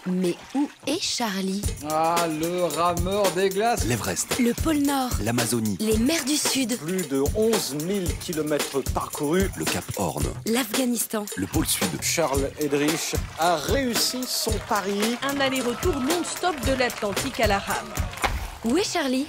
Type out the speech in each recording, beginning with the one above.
Mais où est Charlie? Ah, le rameur des glaces. L'Everest, Le pôle Nord, l'Amazonie, les mers du Sud, Plus de 11 000 km parcourus. le Cap Horn, l'Afghanistan. le pôle Sud. Charles Eddrich a réussi son pari. Un aller-retour non-stop de l'Atlantique à la rame. Où est Charlie?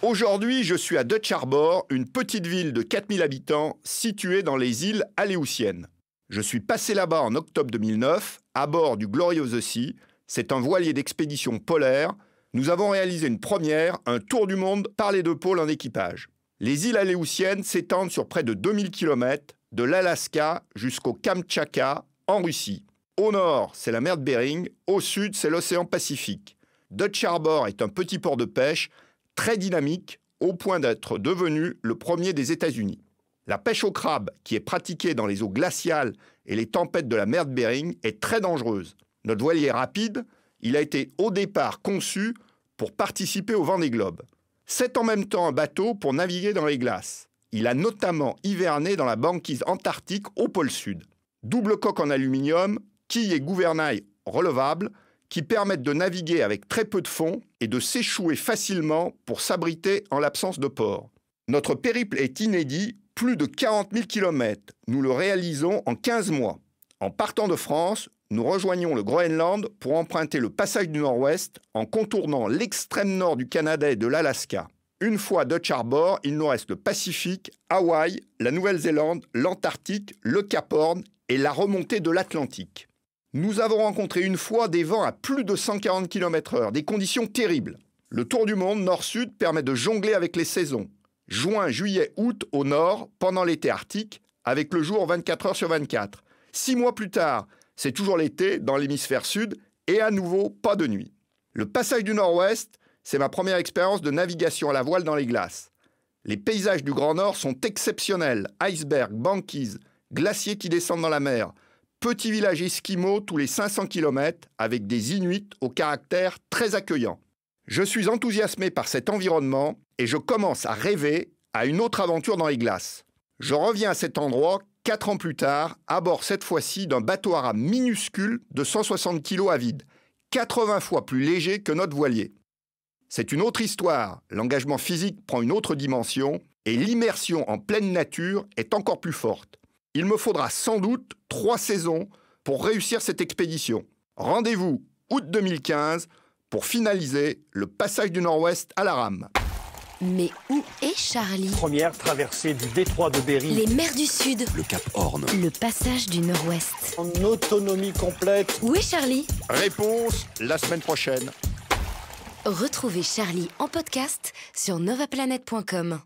Aujourd'hui, je suis à Dutch Harbor, une petite ville de 4000 habitants située dans les îles Aléoutiennes. Je suis passé là-bas en octobre 2009, à bord du Glorious Sea. C'est un voilier d'expédition polaire. Nous avons réalisé une première, un tour du monde par les deux pôles en équipage. Les îles Aléoutiennes s'étendent sur près de 2000 km, de l'Alaska jusqu'au Kamtchatka, en Russie. Au nord, c'est la mer de Bering, au sud, c'est l'océan Pacifique. Dutch Harbor est un petit port de pêche très dynamique, au point d'être devenu le premier des États-Unis. La pêche au crabe, qui est pratiquée dans les eaux glaciales et les tempêtes de la mer de Bering, est très dangereuse. Notre voilier est rapide, il a été au départ conçu pour participer au Vendée Globe. C'est en même temps un bateau pour naviguer dans les glaces. Il a notamment hiverné dans la banquise antarctique au pôle Sud. Double coque en aluminium, quilles et gouvernail relevables, qui permettent de naviguer avec très peu de fond et de s'échouer facilement pour s'abriter en l'absence de port. Notre périple est inédit, plus de 40 000 km. Nous le réalisons en 15 mois. En partant de France, nous rejoignons le Groenland pour emprunter le passage du Nord-Ouest en contournant l'extrême nord du Canada et de l'Alaska. Une fois à Dutch Harbor, il nous reste le Pacifique, Hawaï, la Nouvelle-Zélande, l'Antarctique, le Cap Horn et la remontée de l'Atlantique. Nous avons rencontré une fois des vents à plus de 140 km/h, des conditions terribles. Le tour du monde nord-sud permet de jongler avec les saisons. Juin, juillet, août au nord, pendant l'été arctique, avec le jour 24 heures sur 24. 6 mois plus tard, c'est toujours l'été dans l'hémisphère sud et à nouveau pas de nuit. Le passage du Nord-Ouest, c'est ma première expérience de navigation à la voile dans les glaces. Les paysages du Grand Nord sont exceptionnels. Icebergs, banquises, glaciers qui descendent dans la mer. Petit village esquimau tous les 500 km avec des Inuits au caractère très accueillant. Je suis enthousiasmé par cet environnement et je commence à rêver à une autre aventure dans les glaces. Je reviens à cet endroit 4 ans plus tard, à bord cette fois-ci d'un bateau à rame minuscule de 160 kg à vide, 80 fois plus léger que notre voilier. C'est une autre histoire, l'engagement physique prend une autre dimension et l'immersion en pleine nature est encore plus forte. Il me faudra sans doute 3 saisons pour réussir cette expédition. Rendez-vous août 2015 pour finaliser le passage du Nord-Ouest à la rame. Mais où est Charlie? Première traversée du détroit de Bering. Les mers du Sud, Le Cap Horn, le passage du Nord-Ouest. En autonomie complète. Où est Charlie? Réponse la semaine prochaine. Retrouvez Charlie en podcast sur novaplanet.com.